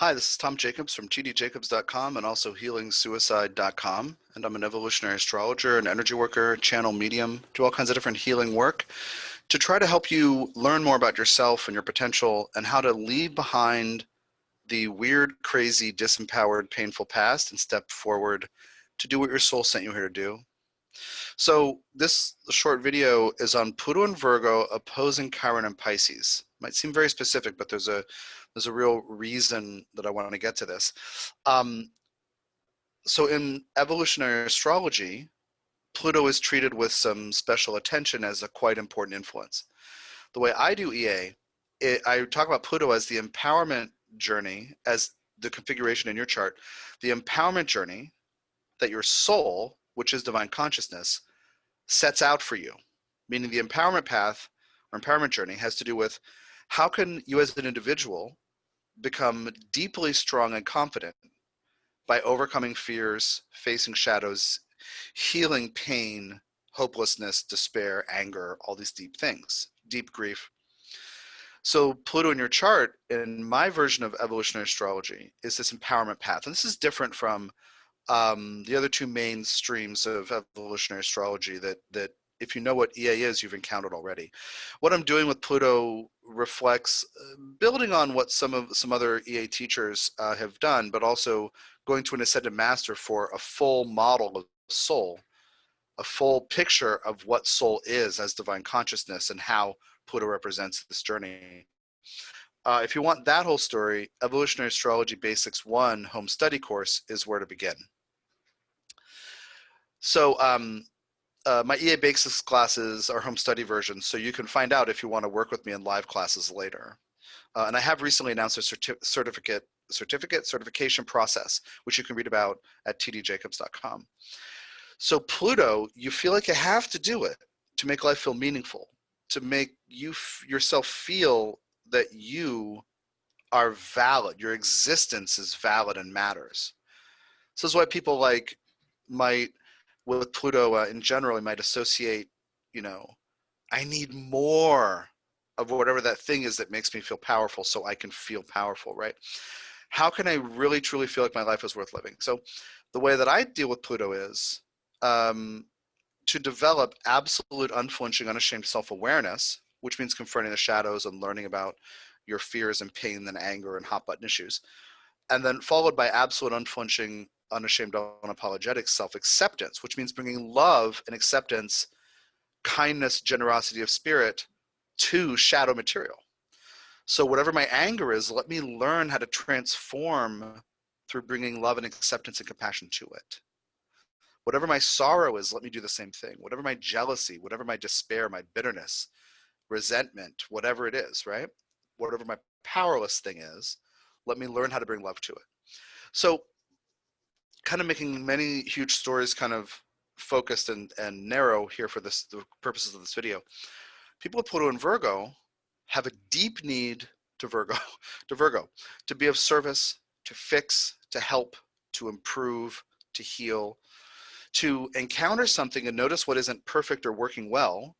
Hi, this is Tom Jacobs from tdjacobs.com and also healingsuicide.com. And I'm an evolutionary astrologer, an energy worker, channel medium, do all kinds of different healing work to try to help you learn more about yourself and your potential and how to leave behind the weird, crazy, disempowered, painful past and step forward to do what your soul sent you here to do. So this short video is on Pluto and Virgo opposing Chiron and Pisces. Might seem very specific, but there's a real reason that I want to get to this. So in evolutionary astrology, Pluto is treated with some special attention as a quite important influence. The way I do EA, I talk about Pluto as the empowerment journey, as the configuration in your chart, the empowerment journey that your soul, which is divine consciousness, sets out for you. Meaning the empowerment path or empowerment journey has to do with how can you as an individual become deeply strong and confident by overcoming fears, facing shadows, healing pain, hopelessness, despair, anger, all these deep things, deep grief. So Pluto in your chart, in my version of evolutionary astrology, is this empowerment path. And this is different from the other two main streams of evolutionary astrology that if you know what EA is, you've encountered already. What I'm doing with Pluto reflects building on what some other EA teachers have done, but also going to an ascended master for a full model of soul, a full picture of what soul is as divine consciousness and how Pluto represents this journey. If you want that whole story, Evolutionary Astrology Basics 1 home study course is where to begin. So my EA Basics classes are home study versions, so you can find out if you want to work with me in live classes later. And I have recently announced a certification process, which you can read about at tdjacobs.com. So Pluto, you feel like you have to do it to make life feel meaningful, to make yourself feel that you are valid, your existence is valid and matters. So this is why people might, with Pluto in general, might associate, I need more of whatever that thing is that makes me feel powerful so I can feel powerful, right? How can I really truly feel like my life is worth living? So the way that I deal with Pluto is to develop absolute unflinching, unashamed self-awareness, which means confronting the shadows and learning about your fears and pain and anger and hot button issues. And then followed by absolute unflinching, unashamed, unapologetic self-acceptance, which means bringing love and acceptance, kindness, generosity of spirit to shadow material. So whatever my anger is, let me learn how to transform through bringing love and acceptance and compassion to it. Whatever my sorrow is, let me do the same thing. Whatever my jealousy, whatever my despair, my bitterness, resentment, whatever it is, right? Whatever my powerless thing is, let me learn how to bring love to it. So kind of making many huge stories kind of focused and narrow here for the purposes of this video. People with Pluto and Virgo have a deep need to Virgo, to be of service, to fix, to help, to improve, to heal, to encounter something and notice what isn't perfect or working well,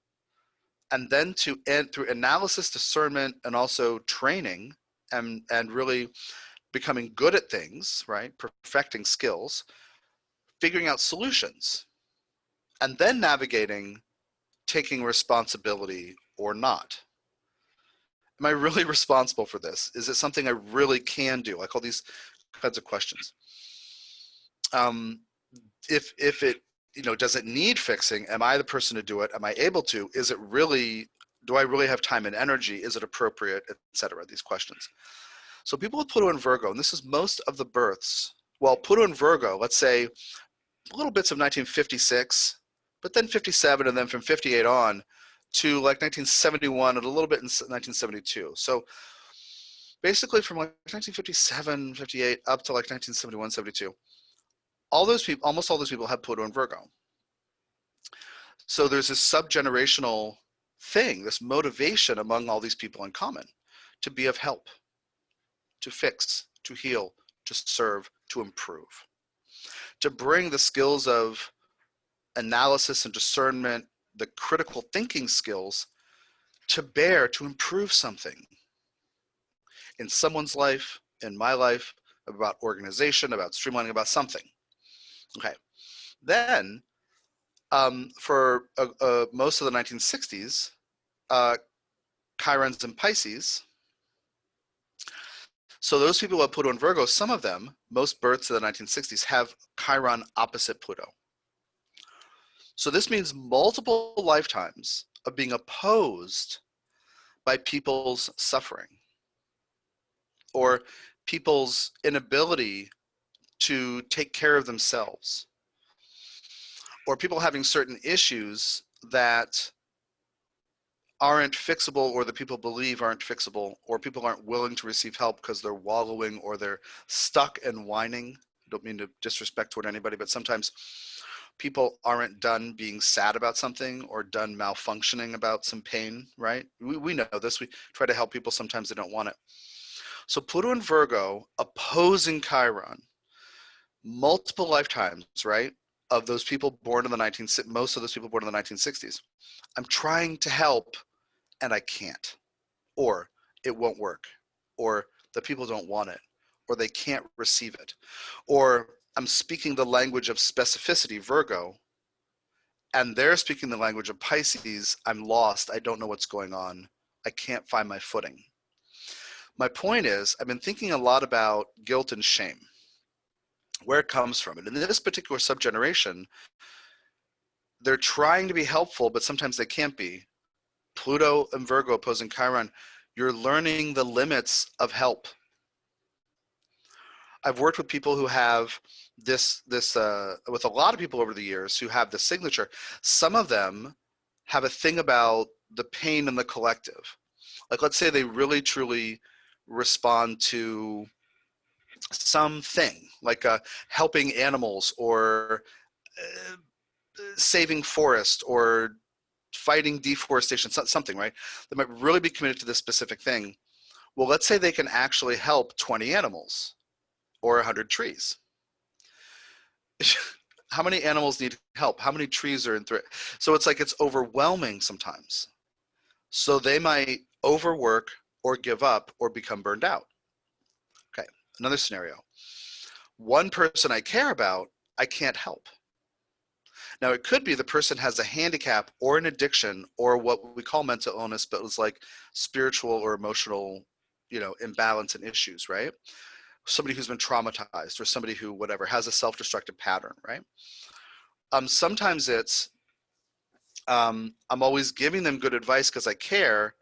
and then to end through analysis, discernment, and also training and really becoming good at things, right? Perfecting skills, figuring out solutions, and then navigating, taking responsibility or not. Am I really responsible for this? Is it something I really can do? Like all these kinds of questions. If it, does it need fixing? Am I the person to do it? Am I able to? Is it really, do I really have time and energy? Is it appropriate, etc.? These questions. So people with Pluto and Virgo, and this is most of the births, well, Pluto and Virgo, let's say little bits of 1956, but then 57, and then from 58 on to like 1971 and a little bit in 1972. So basically from like 1957, 58 up to like 1971, 72, all those people, almost all those people have Pluto and Virgo. So there's this subgenerational thing, this motivation among all these people in common to be of help, to fix, to heal, to serve, to improve, to bring the skills of analysis and discernment, the critical thinking skills to bear to improve something in someone's life, in my life, about organization, about streamlining, about something. Okay. Then for most of the 1960s, Chiron's in Pisces. So those people who have Pluto and Virgo, some of them, most births of the 1960s, have Chiron opposite Pluto. So this means multiple lifetimes of being opposed by people's suffering or people's inability to take care of themselves, or people having certain issues that aren't fixable, or that people believe aren't fixable, or people aren't willing to receive help because they're wallowing or they're stuck and whining. Don't mean to disrespect toward anybody, but sometimes people aren't done being sad about something or done malfunctioning about some pain, right? We know this. We try to help people. Sometimes they don't want it. So Pluto and Virgo opposing Chiron, multiple lifetimes, right? Of those people born in the most of those people born in the 1960s. I'm trying to help and I can't, or it won't work, or the people don't want it, or they can't receive it, or I'm speaking the language of specificity, Virgo, and they're speaking the language of Pisces. I'm lost. I don't know what's going on. I can't find my footing. My point is, I've been thinking a lot about guilt and shame, where it comes from. And in this particular subgeneration, they're trying to be helpful, but sometimes they can't be. Pluto and Virgo opposing Chiron, you're learning the limits of help. I've worked with people who have this with a lot of people over the years who have the signature. Some of them have a thing about the pain in the collective. Like, let's say they really truly respond to something like helping animals, or uh, saving forest, or fighting deforestation, something, right? They might really be committed to this specific thing. Well, let's say they can actually help 20 animals or 100 trees. How many animals need help? How many trees are in threat? So it's like it's overwhelming sometimes. So they might overwork or give up or become burned out. Okay, another scenario. One person I care about, I can't help. Now, it could be the person has a handicap or an addiction or what we call mental illness, but it was like spiritual or emotional, imbalance and issues, right? Somebody who's been traumatized, or somebody who, whatever, has a self-destructive pattern, right? Sometimes it's, I'm always giving them good advice because I care,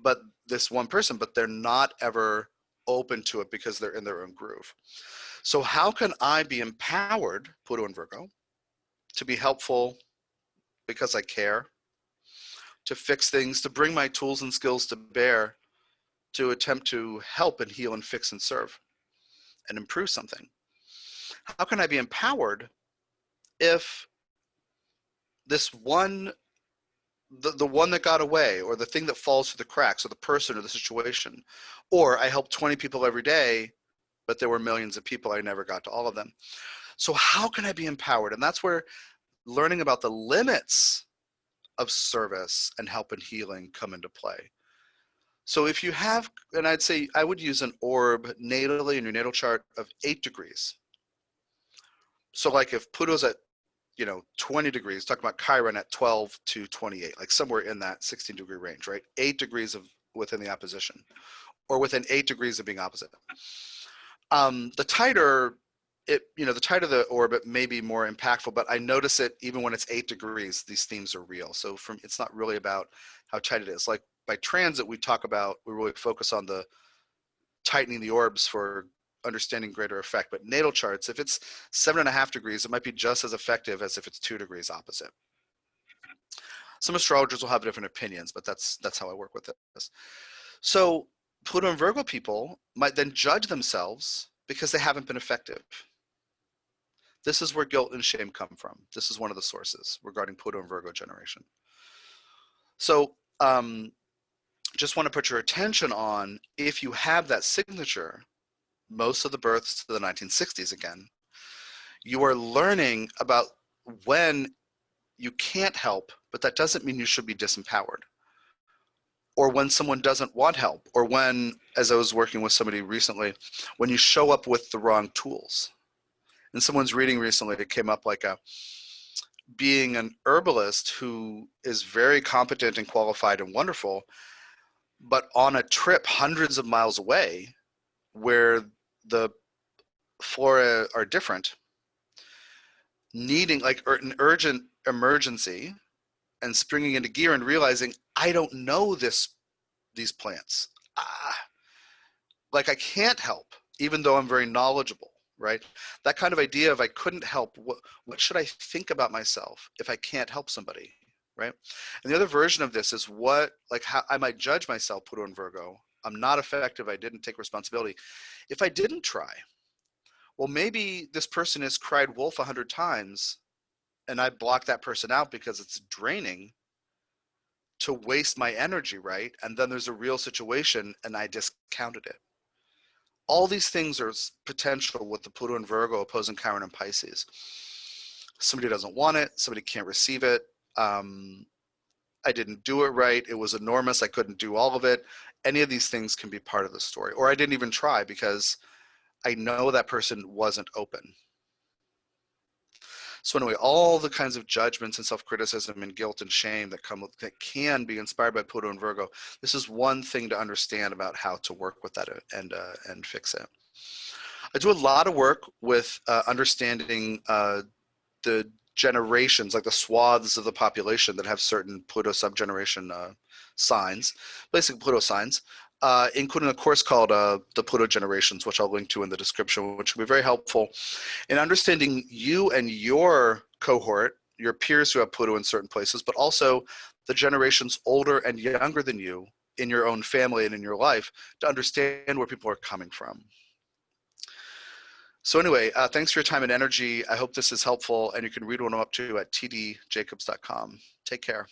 but this one person, but they're not ever open to it because they're in their own groove. So how can I be empowered, Pluto and Virgo, to be helpful because I care, to fix things, to bring my tools and skills to bear, to attempt to help and heal and fix and serve and improve something? How can I be empowered if this one, the one that got away, or the thing that falls through the cracks, or the person or the situation, or I help 20 people every day, but there were millions of people, I never got to all of them. So how can I be empowered? And that's where learning about the limits of service and help and healing come into play. So if you have, and I'd say I would use an orb natally in your natal chart of 8 degrees. So like if Pluto's at 20 degrees, talking about Chiron at 12 to 28, like somewhere in that 16-degree range, right? 8 degrees of within the opposition, or within 8 degrees of being opposite. The tighter the tighter the orbit may be more impactful, but I notice it even when it's 8 degrees, these themes are real. So it's not really about how tight it is. Like by transit, we really focus on the tightening the orbs for understanding greater effect. But natal charts, if it's 7.5 degrees, it might be just as effective as if it's 2 degrees opposite. Some astrologers will have different opinions, but that's how I work with this. So Pluto and Virgo people might then judge themselves because they haven't been effective. This is where guilt and shame come from. This is one of the sources regarding Pluto and Virgo generation. So just want to put your attention on, if you have that signature, most of the births to the 1960s again, you are learning about when you can't help, but that doesn't mean you should be disempowered. or when someone doesn't want help, or when, as I was working with somebody recently, when you show up with the wrong tools. In someone's reading recently, it came up like a being an herbalist who is very competent and qualified and wonderful, but on a trip hundreds of miles away where the flora are different, needing like an urgent emergency and springing into gear and realizing I don't know these plants. Ah, like I can't help, even though I'm very knowledgeable, right? That kind of idea of I couldn't help, what should I think about myself if I can't help somebody, right? And the other version of this is like how I might judge myself, Pluto and Virgo. I'm not effective, I didn't take responsibility. If I didn't try, well, maybe this person has cried wolf 100 times and I block that person out because it's draining to waste my energy, right? And then there's a real situation and I discounted it. All these things are potential with the Pluto and Virgo opposing Chiron and Pisces. Somebody doesn't want it, somebody can't receive it. I didn't do it right, it was enormous, I couldn't do all of it. Any of these things can be part of the story. Or I didn't even try because I know that person wasn't open. So anyway, all the kinds of judgments and self-criticism and guilt and shame that can be inspired by Pluto and Virgo. This is one thing to understand about how to work with that and fix it. I do a lot of work with understanding the generations, like the swaths of the population that have certain Pluto subgeneration signs, basically Pluto signs, including a course called the Pluto Generations, which I'll link to in the description, which will be very helpful in understanding you and your cohort, your peers who have Pluto in certain places, but also the generations older and younger than you in your own family and in your life to understand where people are coming from. So anyway, thanks for your time and energy. I hope this is helpful, and you can read what I'm up to at tdjacobs.com. Take care.